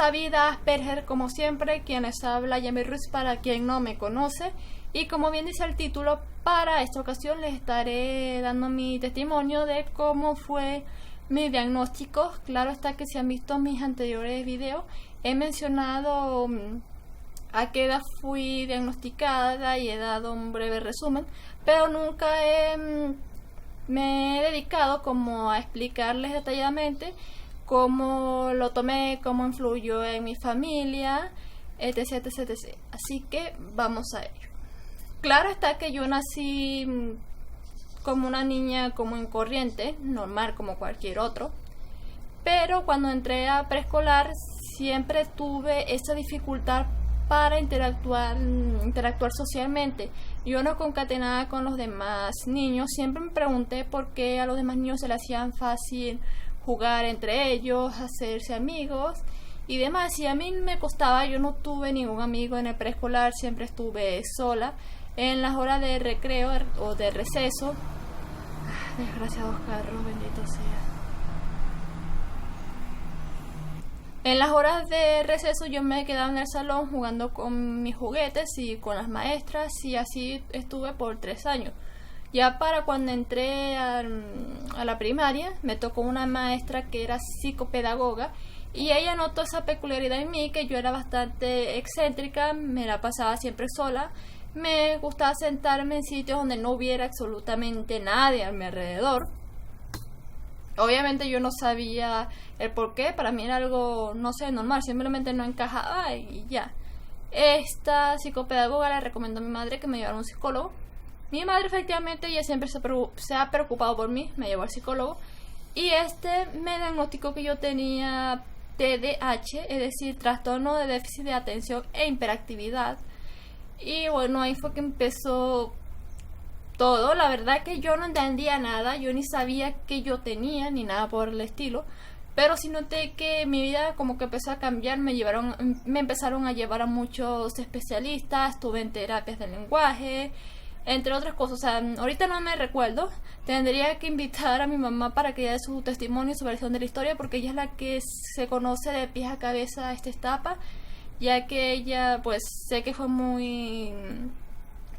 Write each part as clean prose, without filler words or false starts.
esa vida Asperger, como siempre, quien les habla Yami Ruiz para quien no me conoce. Y como bien dice el título, para esta ocasión les estaré dando mi testimonio de cómo fue mi diagnóstico. Claro está que si han visto mis anteriores videos, he mencionado a qué edad fui diagnosticada y he dado un breve resumen, pero nunca me he dedicado como a explicarles detalladamente cómo lo tomé, cómo influyó en mi familia, etc, etc, etc. Así que vamos a ello. Claro está que yo nací como una niña común y corriente, normal como cualquier otro, pero cuando entré a preescolar siempre tuve esa dificultad para interactuar socialmente. Yo no concatenaba con los demás niños. Siempre me pregunté por qué a los demás niños se les hacían fácil jugar entre ellos, hacerse amigos y demás. Y a mí me costaba, yo no tuve ningún amigo en el preescolar, siempre estuve sola. En las horas de recreo o de receso, desgraciados carros, bendito sea. En las horas de receso yo me quedaba en el salón jugando con mis juguetes y con las maestras, y así estuve por 3 años. Ya para cuando entré a la primaria, me tocó una maestra que era psicopedagoga, y ella notó esa peculiaridad en mí, que yo era bastante excéntrica, me la pasaba siempre sola. Me gustaba sentarme en sitios donde no hubiera absolutamente nadie a mi alrededor. Obviamente yo no sabía el por qué, para mí era algo, no sé, normal, simplemente no encajaba y ya. Esta psicopedagoga le recomendó a mi madre que me llevara a un psicólogo. Mi madre efectivamente ella siempre se ha preocupado por mí, me llevó al psicólogo y me diagnosticó que yo tenía TDAH, es decir, trastorno de déficit de atención e hiperactividad. Y bueno, ahí fue que empezó todo. La verdad que yo no entendía nada, yo ni sabía qué yo tenía, ni nada por el estilo. Pero sí noté que mi vida como que empezó a cambiar, me empezaron a llevar a muchos especialistas, estuve en terapias de lenguaje, entre otras cosas. O sea, ahorita no me recuerdo, tendría que invitar a mi mamá para que dé su testimonio y su versión de la historia, porque ella es la que se conoce de pies a cabeza esta etapa, ya que ella, pues sé que fue muy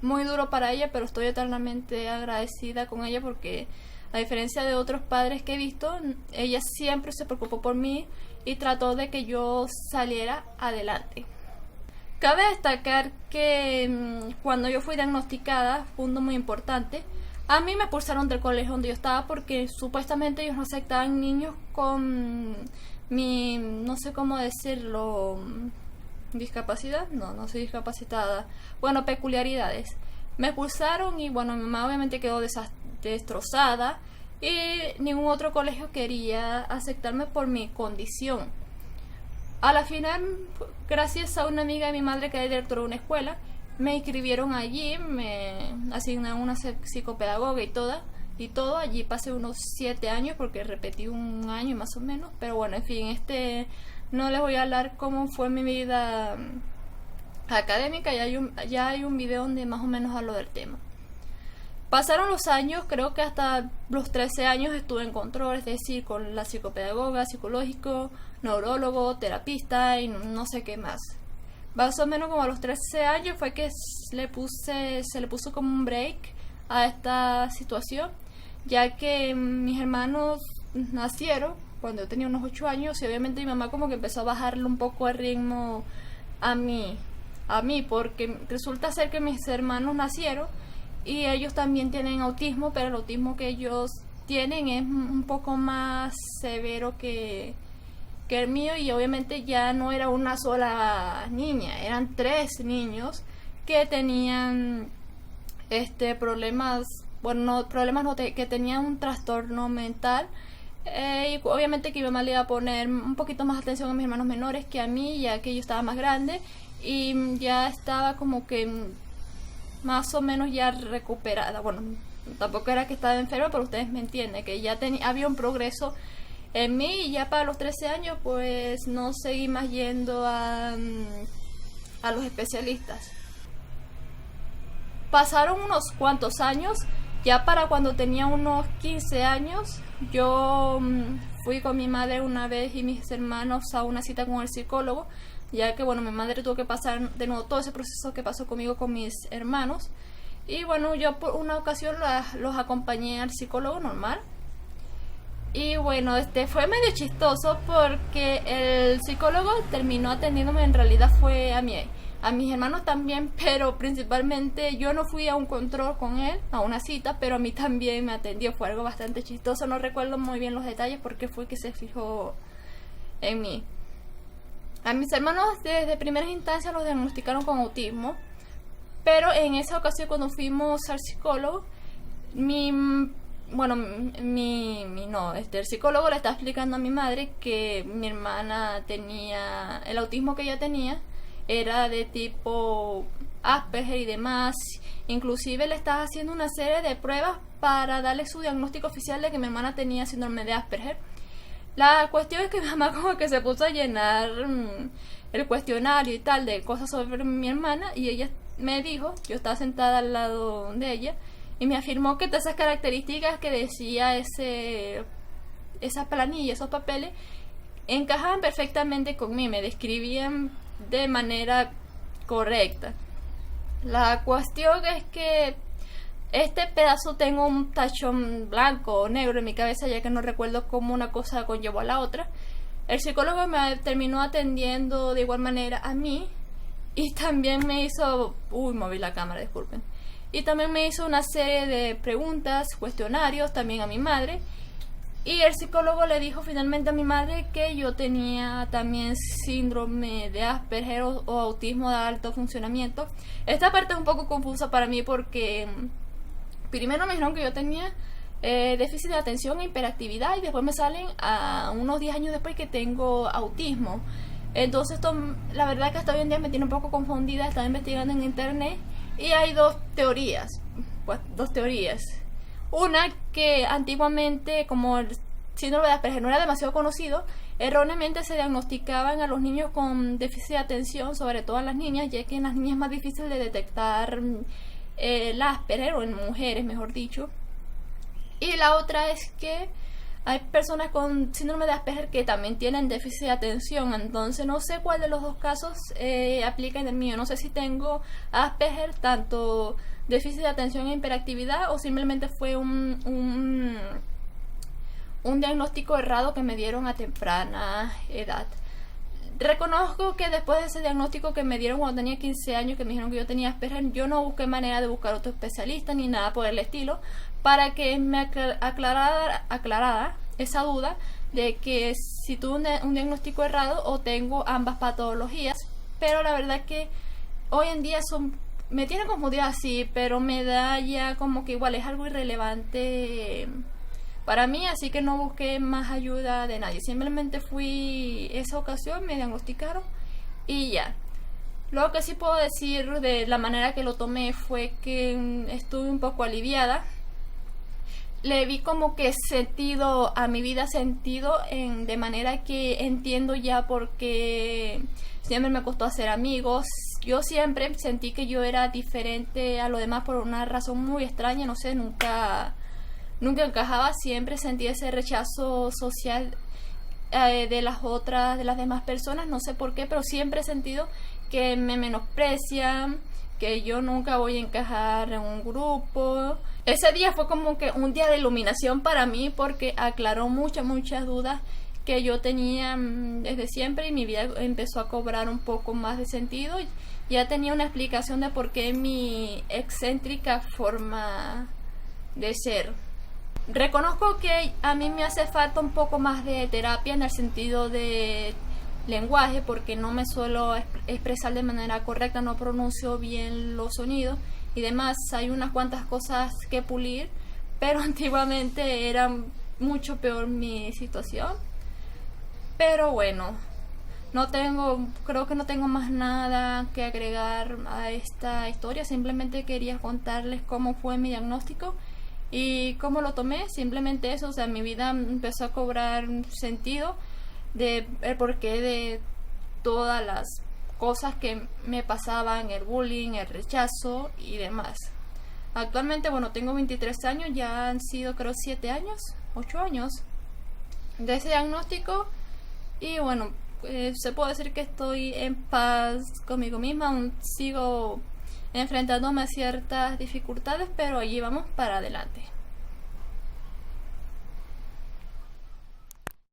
duro para ella, pero estoy eternamente agradecida con ella porque a diferencia de otros padres que he visto, ella siempre se preocupó por mí y trató de que yo saliera adelante. Cabe destacar que cuando yo fui diagnosticada, punto muy importante, a mí me expulsaron del colegio donde yo estaba porque supuestamente ellos no aceptaban niños con no sé cómo decirlo, discapacidad, no soy discapacitada, bueno, peculiaridades. Me expulsaron y bueno, mi mamá obviamente quedó destrozada y ningún otro colegio quería aceptarme por mi condición. A la final, gracias a una amiga de mi madre que era directora de una escuela, me inscribieron allí, me asignaron una psicopedagoga y todo. Allí pasé unos 7 años porque repetí un año más o menos, pero bueno, en fin, no les voy a hablar cómo fue mi vida académica, ya hay un video donde más o menos hablo del tema. Pasaron los años, creo que hasta los 13 años estuve en control, es decir, con la psicopedagoga, psicológico, neurólogo, terapista y no sé qué más. Más o menos como a los 13 años fue que se le puso como un break a esta situación, ya que mis hermanos nacieron cuando yo tenía unos 8 años y obviamente mi mamá como que empezó a bajarle un poco el ritmo a mí, porque resulta ser que mis hermanos nacieron y ellos también tienen autismo, pero el autismo que ellos tienen es un poco más severo que el mío, y obviamente ya no era una sola niña, eran 3 niños que tenían problemas, que tenían un trastorno mental. Y obviamente que mi mamá le iba a poner un poquito más atención a mis hermanos menores que a mí, ya que yo estaba más grande y ya estaba como que más o menos ya recuperada. Bueno, tampoco era que estaba enferma, pero ustedes me entienden, que ya había un progreso en mí, y ya para los 13 años pues no seguí más yendo a los especialistas. Pasaron unos cuantos años, ya para cuando tenía unos 15 años yo fui con mi madre una vez y mis hermanos a una cita con el psicólogo, ya que bueno, mi madre tuvo que pasar de nuevo todo ese proceso que pasó conmigo con mis hermanos. Y bueno, yo por una ocasión los acompañé al psicólogo normal. Y bueno, fue medio chistoso porque el psicólogo terminó atendiéndome, en realidad fue a mis hermanos también, pero principalmente yo no fui a un control con él, a una cita, pero a mí también me atendió. Fue algo bastante chistoso, no recuerdo muy bien los detalles porque fue que se fijó en mí. A mis hermanos desde primeras instancias los diagnosticaron con autismo, pero en esa ocasión cuando fuimos al psicólogo, el psicólogo le estaba explicando a mi madre que mi hermana tenía, el autismo que ella tenía era de tipo Asperger y demás. Inclusive le estaba haciendo una serie de pruebas para darle su diagnóstico oficial de que mi hermana tenía síndrome de Asperger. La cuestión es que mi mamá como que se puso a llenar el cuestionario y tal de cosas sobre mi hermana, y ella me dijo, yo estaba sentada al lado de ella, y me afirmó que todas esas características que decía esa planilla, esos papeles, encajaban perfectamente conmigo, me describían de manera correcta. La cuestión es que este pedazo tengo un tachón blanco o negro en mi cabeza, ya que no recuerdo cómo una cosa conllevó a la otra. El psicólogo me terminó atendiendo de igual manera a mí, y también me hizo... moví la cámara, disculpen. Y también me hizo una serie de preguntas, cuestionarios, también a mi madre. Y el psicólogo le dijo finalmente a mi madre que yo tenía también síndrome de Asperger o autismo de alto funcionamiento. Esta parte es un poco confusa para mí porque primero me dijeron que yo tenía déficit de atención e hiperactividad, y después me salen a unos 10 años después que tengo autismo. Entonces esto, la verdad que hasta hoy en día me tiene un poco confundida. Estaba investigando en internet y hay dos teorías. Una, que antiguamente, como el síndrome de Asperger no era demasiado conocido, erróneamente se diagnosticaban a los niños con déficit de atención, sobre todo a las niñas, ya que en las niñas es más difícil de detectar el Asperger, o en mujeres mejor dicho. Y la otra es que hay personas con síndrome de Asperger que también tienen déficit de atención. Entonces no sé cuál de los dos casos aplica en el mío. No sé si tengo Asperger, tanto déficit de atención e hiperactividad, o simplemente fue un diagnóstico errado que me dieron a temprana edad. Reconozco que después de ese diagnóstico que me dieron cuando tenía 15 años, que me dijeron que yo tenía Asperger, yo no busqué manera de buscar otro especialista ni nada por el estilo, para que me aclarara esa duda de que si tuve un diagnóstico errado o tengo ambas patologías. Pero la verdad que hoy en día me tiene confundida así, pero me da ya como que igual es algo irrelevante para mí, así que no busqué más ayuda de nadie. Simplemente fui esa ocasión, me diagnosticaron y ya. Lo que sí puedo decir de la manera que lo tomé fue que estuve un poco aliviada. Le vi como que sentido a mi vida, de manera que entiendo ya por qué siempre me costó hacer amigos. Yo siempre sentí que yo era diferente a los demás por una razón muy extraña, no sé, nunca encajaba. Siempre sentí ese rechazo social de las demás personas, no sé por qué, pero siempre he sentido que me menosprecian, que yo nunca voy a encajar en un grupo. Ese día fue como que un día de iluminación para mí, porque aclaró muchas dudas que yo tenía desde siempre, y mi vida empezó a cobrar un poco más de sentido. Ya tenía una explicación de por qué mi excéntrica forma de ser. Reconozco que a mí me hace falta un poco más de terapia en el sentido de lenguaje, porque no me suelo expresar de manera correcta, no pronuncio bien los sonidos y demás. Hay unas cuantas cosas que pulir, pero antiguamente era mucho peor mi situación. Pero bueno, creo que no tengo más nada que agregar a esta historia. Simplemente quería contarles cómo fue mi diagnóstico y cómo lo tomé. Simplemente eso, o sea, mi vida empezó a cobrar sentido de el porqué de todas las cosas que me pasaban, el bullying, el rechazo y demás. Actualmente, bueno, tengo 23 años, ya han sido creo 7 años, 8 años. de ese diagnóstico y bueno, se puede decir que estoy en paz conmigo misma. Aún sigo enfrentándome a ciertas dificultades, pero allí vamos para adelante.